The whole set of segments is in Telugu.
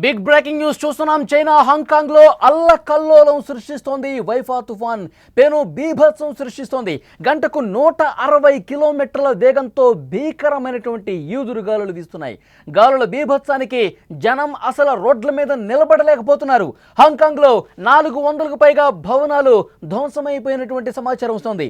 బిగ్ బ్రేకింగ్ న్యూస్ చూస్తున్నాం. చైనా హాంకాంగ్ లో అల్లకల్లోలం సృష్టిస్తోంది. వైఫా తుఫాన్ పెను బీభత్సం సృష్టిస్తోంది. గంటకు 160 కిలోమీటర్ల వేగంతో భీకరమైనటువంటి ఈదురుగాలులు వీస్తున్నాయి. గాలుల బీభత్సానికి జనం అసలు రోడ్ల మీద నిలబడలేకపోతున్నారు. హాంకాంగ్ లో 400కు పైగా భవనాలు ధ్వంసమైపోయినటువంటి సమాచారం వస్తోంది.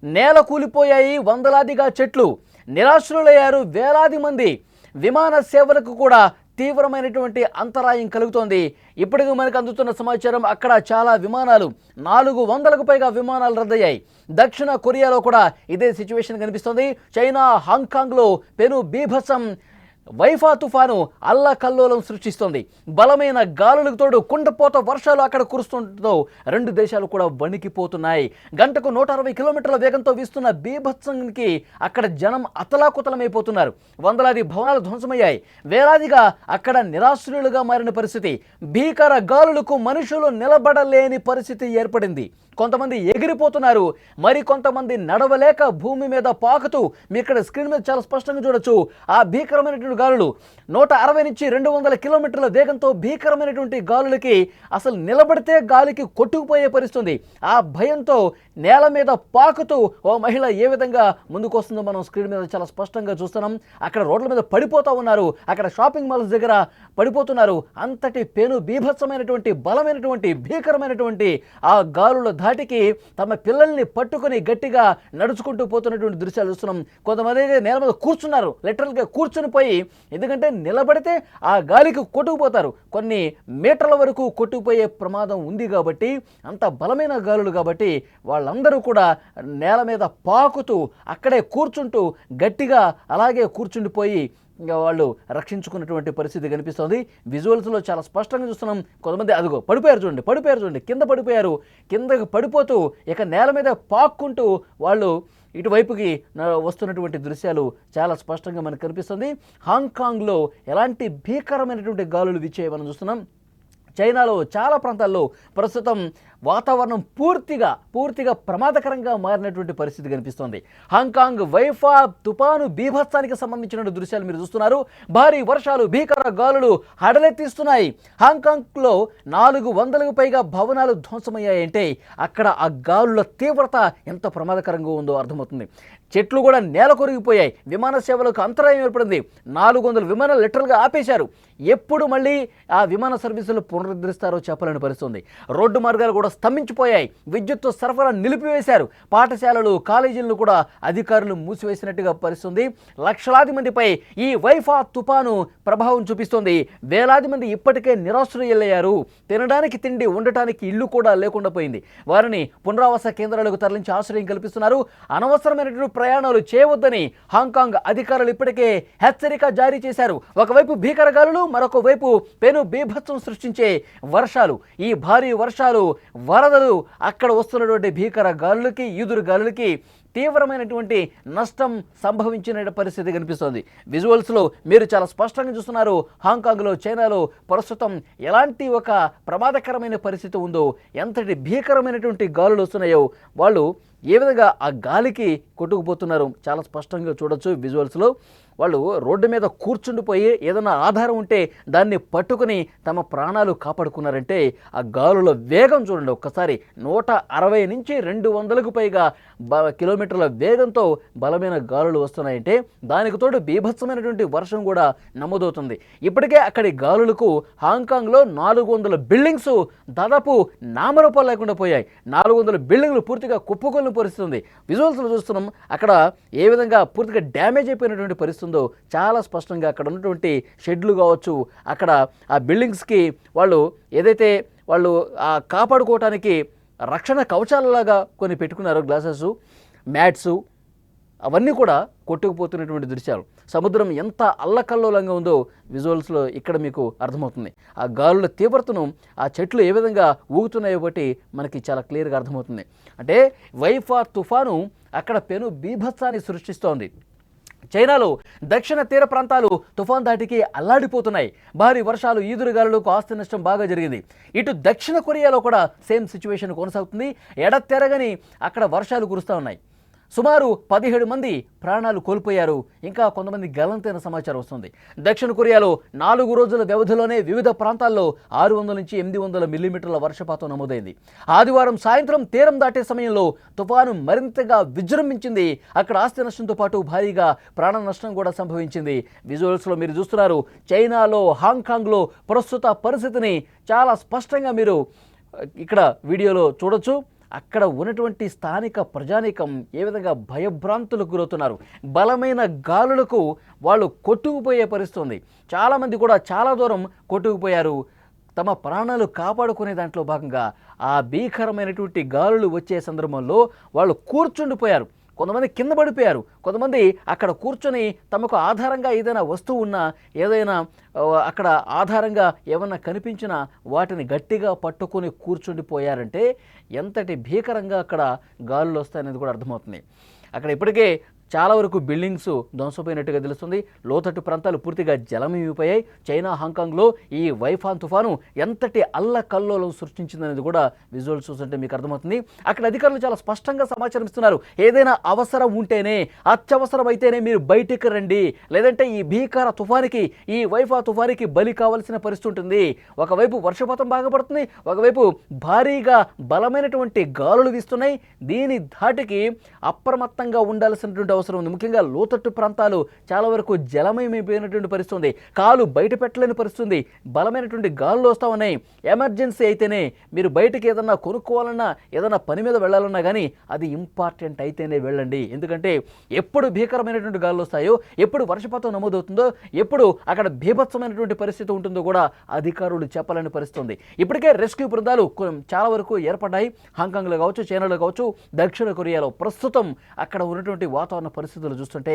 నేల కూలిపోయాయి. వందలాదిగా చెట్లు. నిరాశ్రులయ్యారు వేలాది మంది. విమాన సేవలకు కూడా తీవ్రమైనటువంటి అంతరాయం కలుగుతోంది. ఇప్పటికీ మనకు అందుతున్న సమాచారం అక్కడ చాలా విమానాలు 400కు పైగా విమానాలు రద్దయ్యాయి. దక్షిణ కొరియాలో కూడా ఇదే సిచ్యువేషన్ కనిపిస్తోంది. చైనా హాంకాంగ్లో పెను బీభత్సం వైఫా తుఫాను అల్లకల్లోలం సృష్టిస్తోంది. బలమైన గాలులకు తోడు కుండపోత వర్షాలు అక్కడ కురుస్తుండటంతో రెండు దేశాలు కూడా వణికిపోతున్నాయి. గంటకు 160 కిలోమీటర్ల వేగంతో వీస్తున్న బీభత్సానికి అక్కడ జనం అతలాకుతలమైపోతున్నారు. వందలాది భవనాలు ధ్వంసమయ్యాయి. వేలాదిగా అక్కడ నిరాశ్రయులుగా మారిన పరిస్థితి. భీకర గాలులకు మనుషులు నిలబడలేని పరిస్థితి ఏర్పడింది. కొంతమంది ఎగిరిపోతున్నారు. మరి కొంతమంది నడవలేక భూమి మీద పాకుతూ మీ ఇక్కడ స్క్రీన్ మీద చాలా స్పష్టంగా చూడొచ్చు. ఆ భీకరమైనటువంటి గాలులు 160 నుంచి 200 కిలోమీటర్ల వేగంతో భీకరమైనటువంటి గాలులకి అసలు నిలబడితే గాలికి కొట్టుకుపోయే పరిస్థితుంది. ఆ భయంతో నేల మీద పాకుతూ ఓ మహిళ ఏ విధంగా ముందుకు వస్తుందో మనం స్క్రీన్ మీద చాలా స్పష్టంగా చూస్తున్నాం. అక్కడ రోడ్ల మీద పడిపోతూ ఉన్నారు. అక్కడ షాపింగ్ మాల్స్ దగ్గర పడిపోతున్నారు. అంతటి పెను బీభత్సమైనటువంటి బలమైనటువంటి భీకరమైనటువంటి ఆ గాలుల ధాటికి తమ పిల్లల్ని పట్టుకుని గట్టిగా నడుచుకుంటూ పోతున్నటువంటి దృశ్యాలు చూస్తున్నాం. కొంతమంది నేల మీద కూర్చున్నారు. లిటరల్గా కూర్చుని పోయి, ఎందుకంటే నిలబడితే ఆ గాలికి కొట్టుకుపోతారు. కొన్ని మీటర్ల వరకు కొట్టుకుపోయే ప్రమాదం ఉంది కాబట్టి, అంత బలమైన గాలులు కాబట్టి వాళ్ళందరూ కూడా నేల మీద పాకుతూ అక్కడే కూర్చుంటూ గట్టిగా అలాగే కూర్చుండిపోయి ఇంకా వాళ్ళు రక్షించుకున్నటువంటి పరిస్థితి కనిపిస్తుంది. విజువల్స్లో చాలా స్పష్టంగా చూస్తున్నాం. కొంతమంది అదిగో పడిపోయారు చూడండి, కింద పడిపోయారు. కిందకి పడిపోతూ ఇక నేల మీద పాక్కుంటూ వాళ్ళు ఇటువైపుకి వస్తున్నటువంటి దృశ్యాలు చాలా స్పష్టంగా మనకు కనిపిస్తుంది. హాంకాంగ్లో ఎలాంటి భీకరమైనటువంటి గాలులు వీచాయి మనం చూస్తున్నాం. చైనాలో చాలా ప్రాంతాల్లో ప్రస్తుతం వాతావరణం పూర్తిగా ప్రమాదకరంగా మారినటువంటి పరిస్థితి కనిపిస్తోంది. హాంకాంగ్ వైఫా తుపాను బీభత్సానికి సంబంధించిన దృశ్యాలు మీరు చూస్తున్నారు. భారీ వర్షాలు, భీకర గాలులు హడలెత్తిస్తున్నాయి. హాంకాంగ్లో 400కు పైగా భవనాలు ధ్వంసమయ్యాయంటే అక్కడ ఆ గాలుల తీవ్రత ఎంత ప్రమాదకరంగా ఉందో అర్థమవుతుంది. చెట్లు కూడా నేల కొరిగిపోయాయి. విమాన సేవలకు అంతరాయం ఏర్పడింది. 400 విమానాలు లిటరల్గా ఆపేశారు. ఎప్పుడు మళ్ళీ ఆ విమాన సర్వీసులు పునరుద్ధరిస్తారో చెప్పలేని పరిస్థితుంది. రోడ్డు మార్గాలు కూడా స్తంభించిపోయాయి. విద్యుత్ సరఫరా నిలిపివేశారు. పాఠశాలలు, కాలేజీలను కూడా అధికారులు మూసివేసినట్టుగా పరిస్థితుంది. లక్షలాది మందిపై ఈ వైఫా తుపాను ప్రభావం చూపిస్తోంది. వేలాది మంది ఇప్పటికే నిరాశ్రయులయ్యారు. తినడానికి తిండి, ఉండటానికి ఇల్లు కూడా లేకుండా పోయింది. వారిని పునరావాస కేంద్రాలకు తరలించి ఆశ్రయం కల్పిస్తున్నారు. అనవసరమైనటువంటి ప్రయాణాలు చేయవద్దని హాంకాంగ్ అధికారులు ఇప్పటికే హెచ్చరిక జారీ చేశారు. ఒకవైపు భీకర గాలులు, మరొక వైపు పెను బీభత్సం సృష్టించే వర్షాలు. ఈ భారీ వర్షాలు, వరదలు, అక్కడ వస్తున్నటువంటి భీకర గాలులకి, ఈదురు గాలులకి తీవ్రమైనటువంటి నష్టం సంభవించిన పరిస్థితి కనిపిస్తోంది. విజువల్స్లో మీరు చాలా స్పష్టంగా చూస్తున్నారు. హాంకాంగ్లో, చైనాలో ప్రస్తుతం ఎలాంటి ఒక ప్రమాదకరమైన పరిస్థితి ఉందో, ఎంతటి భీకరమైనటువంటి గాలులు వస్తున్నాయో వాళ్ళు ఏ విధంగా ఆ గాలికి కొట్టుకుపోతున్నారు చాలా స్పష్టంగా చూడొచ్చు విజువల్స్లో. వాళ్ళు రోడ్డు మీద కూర్చుండిపోయి ఏదైనా ఆధారం ఉంటే దాన్ని పట్టుకుని తమ ప్రాణాలు కాపాడుకున్నారంటే ఆ గాలుల వేగం చూడండి ఒక్కసారి. 160 నుంచి 200కు పైగా కిలోమీటర్ల వేగంతో బలమైన గాలులు వస్తున్నాయంటే దానికి తోడు బీభత్సమైనటువంటి వర్షం కూడా నమోదవుతుంది. ఇప్పటికే అక్కడి గాలులకు హాంకాంగ్లో 400 బిల్డింగ్స్ దాదాపు నామరూపాలు లేకుండా పోయాయి. 400 బిల్డింగ్లు పూర్తిగా కుప్పకొల్లిన పరిస్థితి ఉంది. విజువల్స్లో చూస్తున్నాం అక్కడ ఏ విధంగా పూర్తిగా డ్యామేజ్ అయిపోయినటువంటి పరిస్థితి ఉందో చాలా స్పష్టంగా. అక్కడ ఉన్నటువంటి షెడ్లు కావచ్చు, అక్కడ ఆ బిల్డింగ్స్కి వాళ్ళు ఏదైతే వాళ్ళు కాపాడుకోవటానికి రక్షణ కవచాలలాగా కొన్ని పెట్టుకున్నారో, గ్లాసెస్, మ్యాట్స్, అవన్నీ కూడా కొట్టుకుపోతున్నటువంటి దృశ్యాలు. సముద్రం ఎంత అల్లకల్లోలంగా ఉందో విజువల్స్లో ఇక్కడ మీకు అర్థమవుతుంది. ఆ గాలుల తీవ్రతను, ఆ చెట్లు ఏ విధంగా ఊగుతున్నాయో బట్టి మనకి చాలా క్లియర్గా అర్థమవుతుంది. అంటే వైఫా తుఫాను అక్కడ పెను బీభత్సాన్ని సృష్టిస్తోంది. చైనాలో దక్షిణ తీర ప్రాంతాలు తుఫాన్ దాటికి అల్లాడిపోతున్నాయి. భారీ వర్షాలు, ఈదురుగాలులకు ఆస్తి నష్టం బాగా జరిగింది. ఇటు దక్షిణ కొరియాలో కూడా సేమ్ సిచ్యువేషన్ కొనసాగుతుంది. ఎడతెరగని అక్కడ వర్షాలు కురుస్తూ ఉన్నాయి. సుమారు 17 మంది ప్రాణాలు కోల్పోయారు. ఇంకా కొంతమంది గల్లంతైన సమాచారం వస్తుంది. దక్షిణ కొరియాలో 4 రోజుల వ్యవధిలోనే వివిధ ప్రాంతాల్లో 600 నుంచి 800 మిల్లీమీటర్ల వర్షపాతం నమోదైంది. ఆదివారం సాయంత్రం తీరం దాటే సమయంలో తుఫాను మరింతగా విజృంభించింది. అక్కడ ఆస్తి నష్టంతో పాటు భారీగా ప్రాణ నష్టం కూడా సంభవించింది. విజువల్స్లో మీరు చూస్తున్నారు. చైనాలో, హాంకాంగ్లో ప్రస్తుత పరిస్థితిని చాలా స్పష్టంగా మీరు ఇక్కడ వీడియోలో చూడొచ్చు. అక్కడ ఉన్నటువంటి స్థానిక ప్రజానీకం ఏ విధంగా భయభ్రాంతులకు గురవుతున్నారు. బలమైన గాలులకు వాళ్ళు కొట్టుకుపోయే పరిస్థితి. చాలామంది కూడా చాలా దూరం కొట్టుకుపోయారు. తమ ప్రాణాలు కాపాడుకునే దాంట్లో భాగంగా ఆ భీకరమైనటువంటి గాలులు వచ్చే సందర్భంలో వాళ్ళు కూర్చుండిపోయారు. కొంతమంది కింద పడిపోయారు. కొంతమంది అక్కడ కూర్చొని తమకు ఆధారంగా ఏదైనా వస్తువు ఉన్నా, ఏదైనా అక్కడ ఆధారంగా ఏమన్నా కనిపించినా వాటిని గట్టిగా పట్టుకొని కూర్చుండిపోయారంటే ఎంతటి భీకరంగా అక్కడ గాలులు వస్తాయనేది కూడా అర్థమవుతుంది. అక్కడ ఇప్పటికే చాలా వరకు బిల్డింగ్స్ ధ్వంసపోయినట్టుగా తెలుస్తుంది. లోతట్టు ప్రాంతాలు పూర్తిగా జలమయమైపోయాయి. చైనా, హాంకాంగ్లో ఈ వైఫాన్ తుఫాను ఎంతటి అల్లకల్లోలం సృష్టించిందనేది కూడా విజువల్స్ చూస్తుంటే మీకు అర్థమవుతుంది. అక్కడ అధికారులు చాలా స్పష్టంగా సమాచారం ఇస్తున్నారు. ఏదైనా అవసరం ఉంటేనే, అత్యవసరం అయితేనే మీరు బయటికి రండి, లేదంటే ఈ భీకర తుఫానికి, ఈ వైఫా తుఫానికి బలి కావాల్సిన పరిస్థితి ఉంటుంది. ఒకవైపు వర్షపాతం బాగా పడుతుంది, ఒకవైపు భారీగా బలమైనటువంటి గాలులు వీస్తున్నాయి. దీని ధాటికి అప్రమత్తంగా ఉండాల్సినటువంటి అవసరం ఉంది. ముఖ్యంగా లోతట్టు ప్రాంతాలు చాలా వరకు జలమయమైపోయినటువంటి పరిస్థితి ఉంది. కాలు బయట పెట్టలేని పరిస్థితి ఉంది. బలమైనటువంటి గాలులు వస్తూ ఉన్నాయి. ఎమర్జెన్సీ అయితేనే, మీరు బయటకు ఏదన్నా కొనుక్కోవాలన్నా, ఏదన్నా పని మీద వెళ్ళాలన్నా కానీ అది ఇంపార్టెంట్ అయితేనే వెళ్ళండి. ఎందుకంటే ఎప్పుడు భీకరమైనటువంటి గాలులు వస్తాయో, ఎప్పుడు వర్షపాతం నమోదవుతుందో, ఎప్పుడు అక్కడ బీభత్సమైనటువంటి పరిస్థితి ఉంటుందో కూడా అధికారులు చెప్పలేని పరిస్థితి ఉంది. ఇప్పటికే రెస్క్యూ బృందాలు చాలా వరకు ఏర్పడ్డాయి. హాంకాంగ్లో కావచ్చు, చైనాలో కావచ్చు, దక్షిణ కొరియాలో. ప్రస్తుతం అక్కడ ఉన్నటువంటి వాతావరణ పరిస్థితులు చూస్తుంటే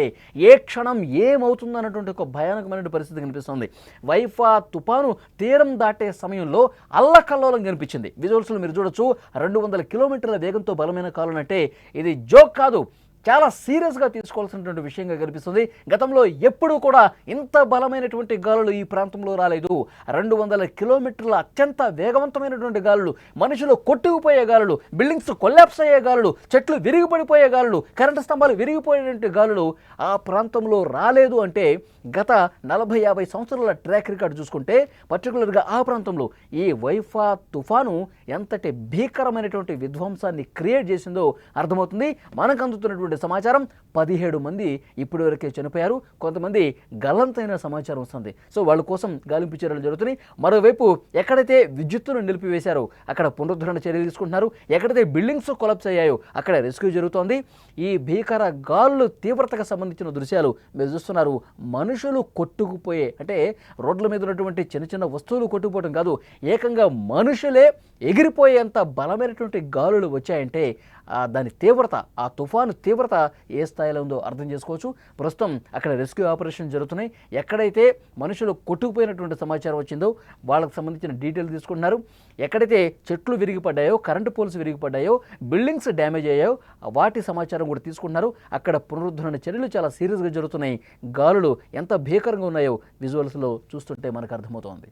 ఏ క్షణం ఏమవుతుందన్నటువంటి ఒక భయానకమైన పరిస్థితి కనిపిస్తుంది. వైఫా తుఫాను తీరం దాటే సమయంలో అల్లకల్లోలం కనిపించింది. విజువల్స్లో మీరు చూడొచ్చు. 200 కిలోమీటర్ల వేగంతో బలమైన గాలులు అంటే ఇది జోక్ కాదు, చాలా సీరియస్గా తీసుకోవాల్సినటువంటి విషయంగా కనిపిస్తుంది. గతంలో ఎప్పుడూ కూడా ఇంత బలమైనటువంటి గాలులు ఈ ప్రాంతంలో రాలేదు. 200 కిలోమీటర్ల అత్యంత వేగవంతమైనటువంటి గాలులు, మనుషులు కొట్టుకుపోయే గాలులు, బిల్డింగ్స్ కొల్లాప్స్ అయ్యే గాలులు, చెట్లు విరిగిపడిపోయే గాలులు, కరెంటు స్తంభాలు విరిగిపోయేటువంటి గాలులు ఆ ప్రాంతంలో రాలేదు. అంటే గత 40-50 సంవత్సరాల ట్రాక్ రికార్డు చూసుకుంటే పర్టికులర్గా ఆ ప్రాంతంలో ఈ వైఫా తుఫాను ఎంతటి భీకరమైనటువంటి విధ్వంసాన్ని క్రియేట్ చేసిందో అర్థమవుతుంది. మనకు అందుతున్నటువంటి సమాచారం 17 మంది ఇప్పటి వరకే చనిపోయారు. కొంతమంది గల్లంతైన సమాచారం వస్తుంది. సో వాళ్ళ కోసం గాలింపు చర్యలు జరుగుతున్నాయి. మరోవైపు ఎక్కడైతే విద్యుత్తును నిలిపివేశారో అక్కడ పునరుద్ధరణ చర్యలు తీసుకుంటున్నారు. ఎక్కడైతే బిల్డింగ్స్ కొలాప్స్ అయ్యాయో అక్కడ రెస్క్యూ జరుగుతోంది. ఈ భీకర గాలులు తీవ్రతకు సంబంధించిన దృశ్యాలు మీరు చూస్తున్నారు. మనుషులు కొట్టుకుపోయే, అంటే రోడ్ల మీద ఉన్నటువంటి చిన్న చిన్న వస్తువులు కొట్టుకుపోవడం కాదు, ఏకంగా మనుషులే ఎగిరిపోయేంత బలమైనటువంటి గాలులు వచ్చాయంటే దాని తీవ్రత, ఆ తుఫాను తీవ్రత ఏ స్థాయిలో ఉందో అర్థం చేసుకోవచ్చు. ప్రస్తుతం అక్కడ రెస్క్యూ ఆపరేషన్ జరుగుతున్నాయి. ఎక్కడైతే మనుషులు కొట్టుకుపోయినటువంటి సమాచారం వచ్చిందో వాళ్ళకు సంబంధించిన డీటెయిల్ తీసుకుంటున్నారు. ఎక్కడైతే చెట్లు విరిగిపడ్డాయో, కరెంటు పోల్స్ విరిగిపడ్డాయో, బిల్డింగ్స్ డ్యామేజ్ అయ్యాయో వాటి సమాచారం కూడా తీసుకుంటున్నారు. అక్కడ పునరుద్ధరణ చర్యలు చాలా సీరియస్గా జరుగుతున్నాయి. గాలులు ఎంత భీకరంగా ఉన్నాయో విజువల్స్లో చూస్తుంటే మనకు అర్థమవుతోంది.